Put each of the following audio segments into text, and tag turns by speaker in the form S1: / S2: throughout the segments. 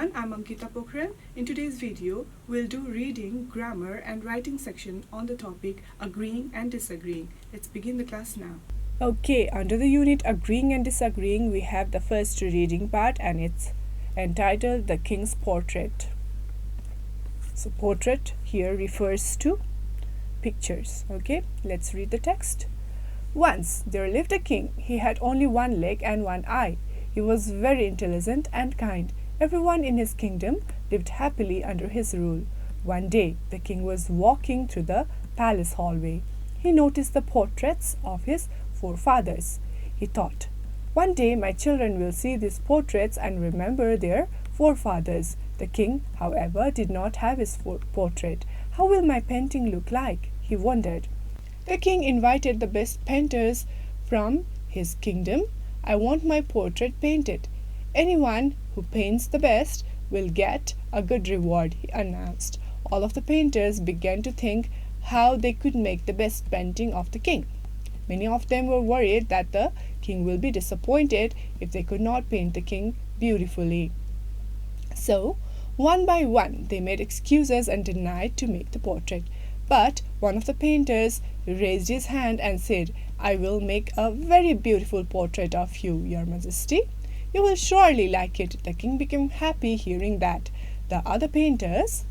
S1: everyone, I'm Ankita Pokharel. In today's video, we'll do reading, grammar and writing section on the topic agreeing and disagreeing. Let's begin the class now.
S2: Okay, under the unit agreeing and disagreeing, we have the first reading part and it's entitled The King's Portrait. So portrait here refers to pictures. Okay, let's read the text. Once there lived a king. He had only one leg and one eye. He was very intelligent and kind. Everyone in his kingdom lived happily under his rule. One day, the king was walking through the palace hallway. He noticed the portraits of his forefathers. He thought, one day my children will see these portraits and remember their forefathers. The king, however, did not have his portrait. How will my painting look like? He wondered. The king invited the best painters from his kingdom. I want my portrait painted. Anyone who paints the best will get a good reward, he announced. All of the painters began to think how they could make the best painting of the king. Many of them were worried that the king will be disappointed if they could not paint the king beautifully. So, one by one, they made excuses and denied to make the portrait. But one of the painters raised his hand and said, I will make a very beautiful portrait of you, Your Majesty. You will surely like it. The king became happy hearing that. The other painters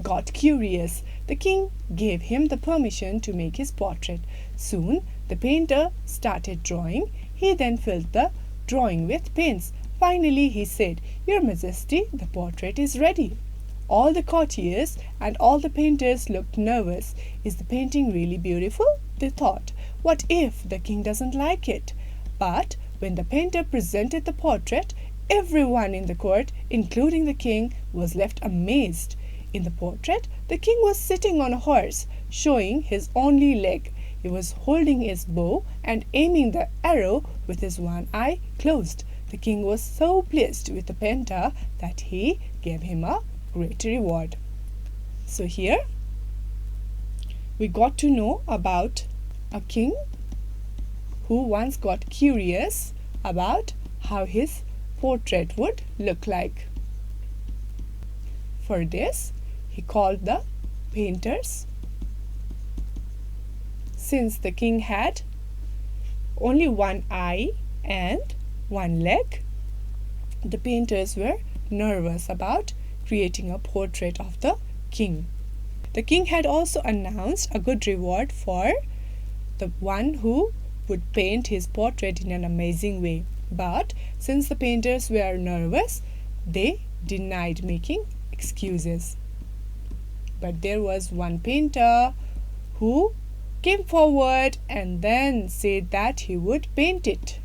S2: got curious. The king gave him the permission to make his portrait. Soon, the painter started drawing. He then filled the drawing with paints. Finally, he said, Your Majesty, the portrait is ready. All the courtiers and all the painters looked nervous. Is the painting really beautiful? They thought. What if the king doesn't like it? But when the painter presented the portrait, everyone in the court, including the king, was left amazed. In the portrait, the king was sitting on a horse, showing his only leg. He was holding his bow and aiming the arrow with his one eye closed. The king was so pleased with the painter that he gave him a great reward. So here we got to know about a king who once got curious about how his portrait would look like. For this, he called the painters. Since the king had only one eye and one leg, the painters were nervous about creating a portrait of the king. The king had also announced a good reward for the one who would paint his portrait in an amazing way. But since the painters were nervous, they denied making excuses. But there was one painter who came forward and then said that he would paint it.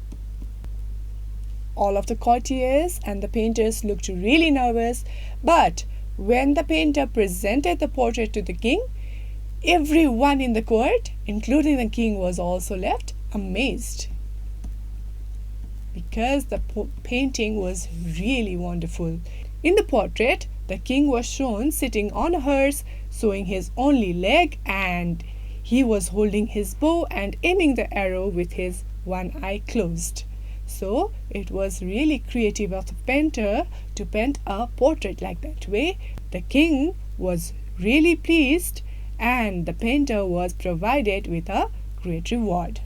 S2: All of the courtiers and the painters looked really nervous, but when the painter presented the portrait to the king, everyone in the court, including the king, was also left amazed because the painting was really wonderful. In the portrait, the king was shown sitting on a horse, showing his only leg, and he was holding his bow and aiming the arrow with his one eye closed. So it was really creative of the painter to paint a portrait like that way. The king was really pleased and the painter was provided with a great reward.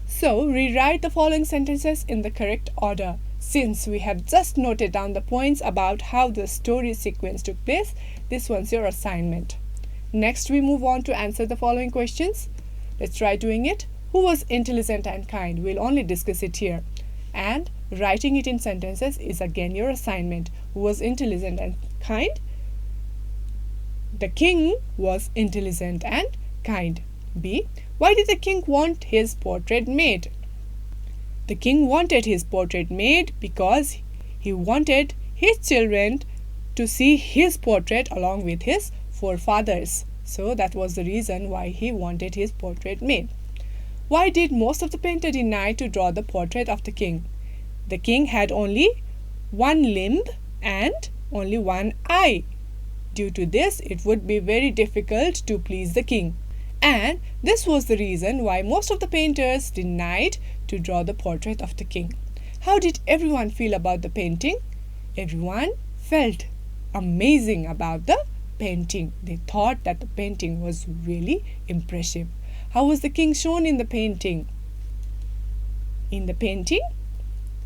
S2: So rewrite the following sentences in the correct order. Since we have just noted down the points about how the story sequence took place, this one's your assignment. Next, we move on to answer the following questions. Let's try doing it. Who was intelligent and kind? We'll only discuss it here. And writing it in sentences is again your assignment. Who was intelligent and kind? The king was intelligent and kind. B. Why did the king want his portrait made? The king wanted his portrait made because he wanted his children to see his portrait along with his forefathers. So that was the reason why he wanted his portrait made. Why did most of the painters deny to draw the portrait of the king? The king had only one limb and only one eye. Due to this, it would be very difficult to please the king. And this was the reason why most of the painters denied to draw the portrait of the king. How did everyone feel about the painting? Everyone felt amazing about the painting. They thought that the painting was really impressive. How was the king shown in the painting? In the painting,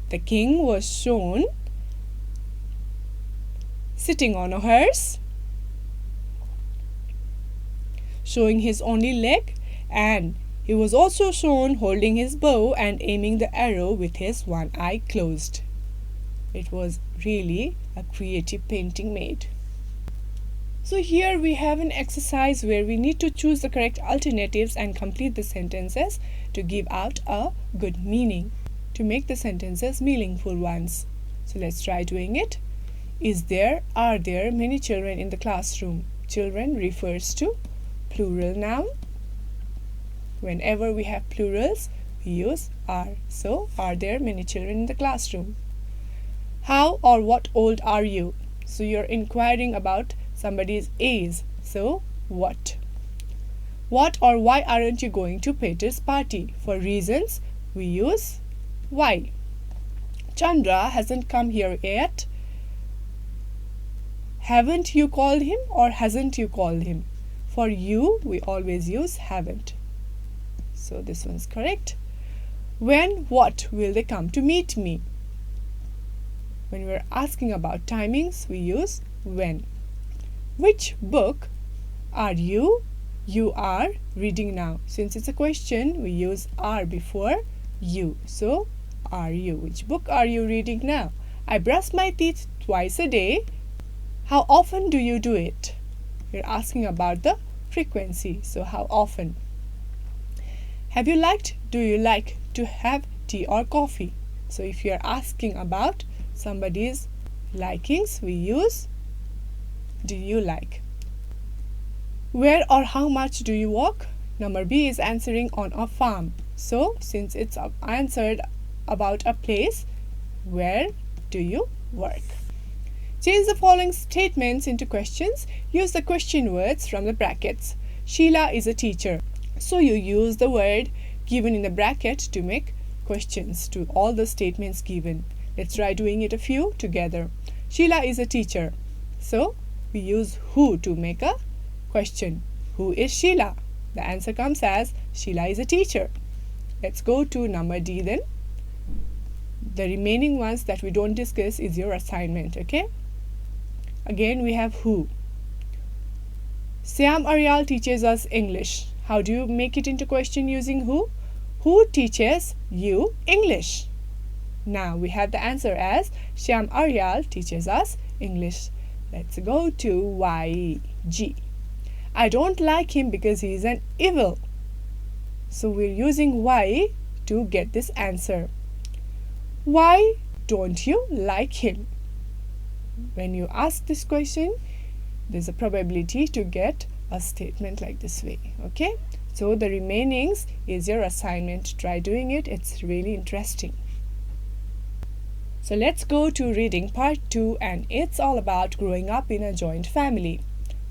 S2: the king was shown sitting on a horse, showing his only leg, and he was also shown holding his bow and aiming the arrow with his one eye closed. It was really a creative painting made. So here we have an exercise where we need to choose the correct alternatives and complete the sentences to give out a good meaning, to make the sentences meaningful ones. So let's try doing it. Are there many children in the classroom? Children refers to plural noun. Whenever we have plurals, we use are. So, are there many children in the classroom? How or what old are you? So, you're inquiring about somebody's age. So, what? What or why aren't you going to Peter's party? For reasons, we use why. Chandra hasn't come here yet. Haven't you called him or hasn't you called him? For you, we always use haven't. So this one's correct. When, what will they come to meet me? When we're asking about timings, we use when. Which book are you are reading now? Since it's a question, we use are before you. So, are you? Which book are you reading now? I brush my teeth twice a day. How often do you do it? We're asking about the frequency. So, how often? Do you like to have tea or coffee? So, if you're asking about somebody's likings, we use do you like. Where or how much do you walk? Number B is answering on a farm. So, since it's answered about a place, where do you work? Change the following statements into questions. Use the question words from the brackets. Sheila is a teacher. So, you use the word given in the bracket to make questions to all the statements given. Let's try doing it a few together. Sheila is a teacher. So, we use who to make a question. Who is Sheila? The answer comes as Sheila is a teacher. Let's go to number D then. The remaining ones that we don't discuss is your assignment, okay? Again, we have who. Syam Aryal teaches us English. How do you make it into question using who? Who teaches you English? Now we have the answer as Syam Aryal teaches us English. Let's go to YG. I don't like him because he is an evil. So we're using why to get this answer. Why don't you like him? When you ask this question, there's a probability to get a statement like this way. Okay? So the remainings is your assignment. Try doing it. It's really interesting. So let's go to reading part 2, and it's all about growing up in a joint family.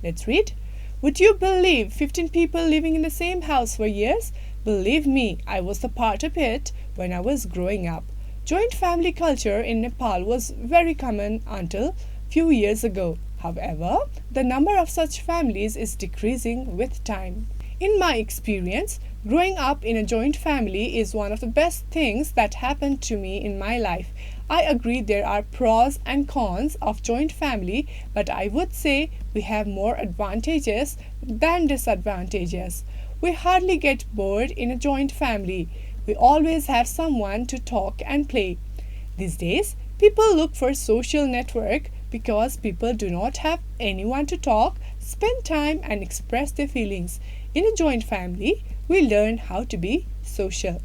S2: Let's read. Would you believe 15 people living in the same house for years? Believe me, I was the part of it when I was growing up. Joint family culture in Nepal was very common until few years ago. However, the number of such families is decreasing with time. In my experience, growing up in a joint family is one of the best things that happened to me in my life. I agree there are pros and cons of joint family, but I would say we have more advantages than disadvantages. We hardly get bored in a joint family. We always have someone to talk and play. These days, people look for social network because people do not have anyone to talk, spend time and express their feelings. In a joint family, we learn how to be social.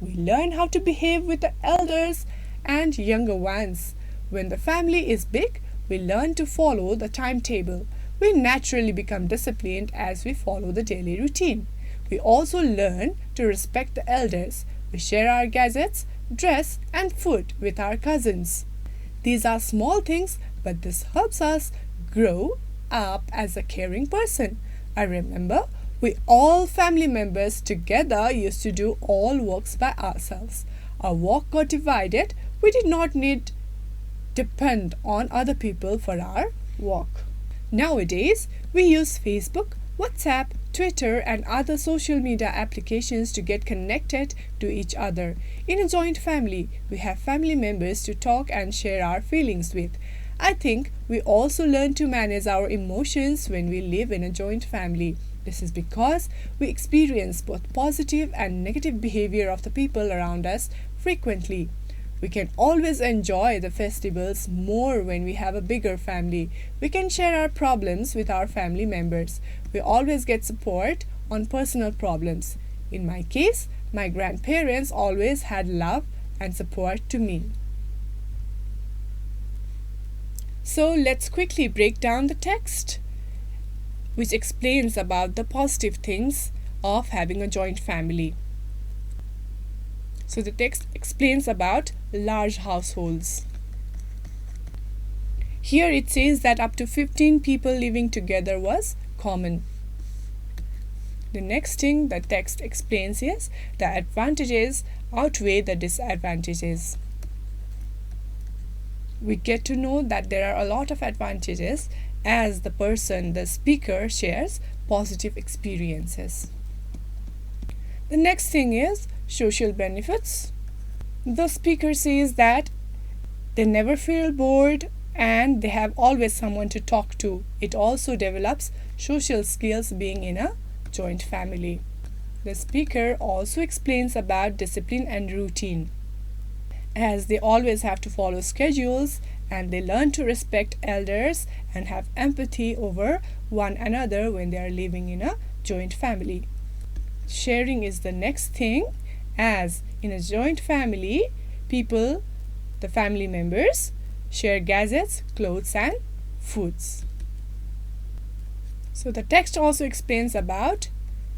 S2: We learn how to behave with the elders and younger ones. When the family is big, we learn to follow the timetable. We naturally become disciplined as we follow the daily routine. We also learn to respect the elders. We share our gadgets, dress, and food with our cousins. These are small things, but this helps us grow up as a caring person. I remember we all family members together used to do all works by ourselves. Our work got divided. We did not need depend on other people for our work. Nowadays, we use Facebook, WhatsApp, Twitter, and other social media applications to get connected to each other. In a joint family, we have family members to talk and share our feelings with. I think we also learn to manage our emotions when we live in a joint family. This is because we experience both positive and negative behavior of the people around us frequently. We can always enjoy the festivals more when we have a bigger family. We can share our problems with our family members. We always get support on personal problems. In my case, my grandparents always had love and support to me. So let's quickly break down the text, which explains about the positive things of having a joint family. So the text explains about large households. Here it says that up to 15 people living together was common. The next thing the text explains is the advantages outweigh the disadvantages. We get to know that there are a lot of advantages as the speaker shares positive experiences. The next thing is social benefits. The speaker says that they never feel bored and they have always someone to talk to. It also develops social skills being in a joint family. The speaker also explains about discipline and routine, as they always have to follow schedules and they learn to respect elders and have empathy over one another when they are living in a joint family. Sharing is the next thing, as in a joint family, the family members, share gadgets, clothes, and foods. So the text also explains about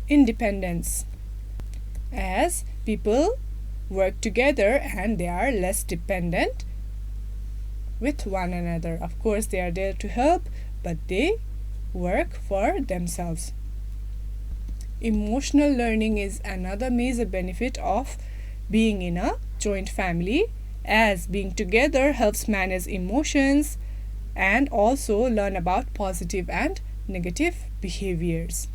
S2: independence, as people work together and they are less dependent with one another. Of course, they are there to help, but they work for themselves. Emotional learning is another major benefit of being in a joint family, as being together helps manage emotions and also learn about positive and negative behaviors.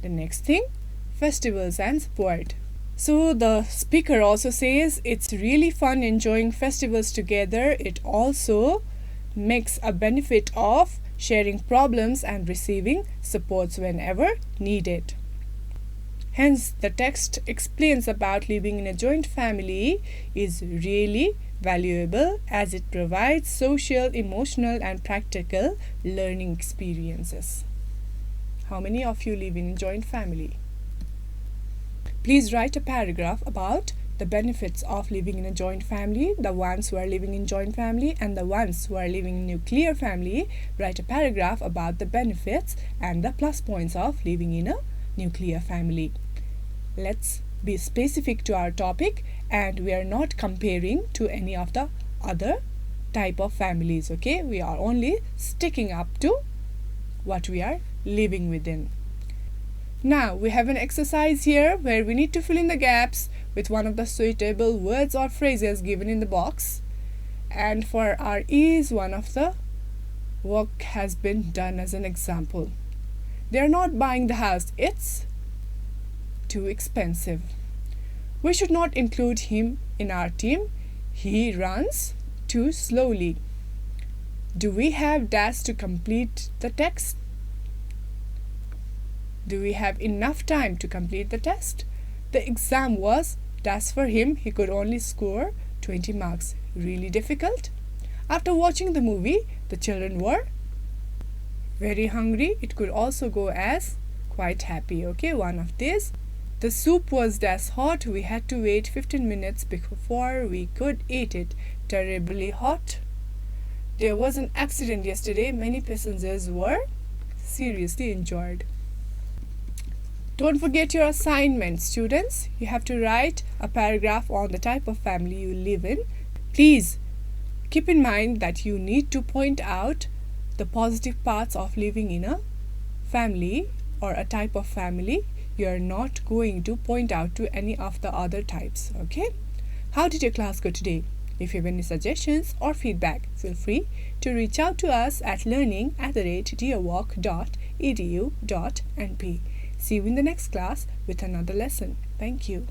S2: The next thing, festivals and sport. So the speaker also says it's really fun enjoying festivals together. It also makes a benefit of sharing problems and receiving supports whenever needed. Hence, the text explains about living in a joint family is really valuable, as it provides social, emotional, and practical learning experiences. How many of you live in a joint family? Please write a paragraph about the benefits of living in a joint family, the ones who are living in joint family and the ones who are living in nuclear family. Write a paragraph about the benefits and the plus points of living in a nuclear family. Let's be specific to our topic, and we are not comparing to any of the other type of families, okay? We are only sticking up to what we are living within. Now we have an exercise here where we need to fill in the gaps with one of the suitable words or phrases given in the box, and for our ease, one of the work has been done as an example. They are not buying the house, it's too expensive. We should not include him in our team. He runs too slowly. Do we have dash to complete the text? Do we have enough time to complete the test? The exam was dash for him. He could only score 20 marks. Really difficult. After watching the movie, the children were very hungry. It could also go as quite happy. Okay, one of these. The soup was dash hot. We had to wait 15 minutes before we could eat it. Terribly hot. There was an accident yesterday. Many passengers were seriously injured. Don't forget your assignment, students. You have to write a paragraph on the type of family you live in. Please keep in mind that you need to point out the positive parts of living in a family or a type of family. You are not going to point out to any of the other types, okay? How did your class go today? If you have any suggestions or feedback, feel free to reach out to us at learning@dearwalk.edu.np. See you in the next class with another lesson. Thank you.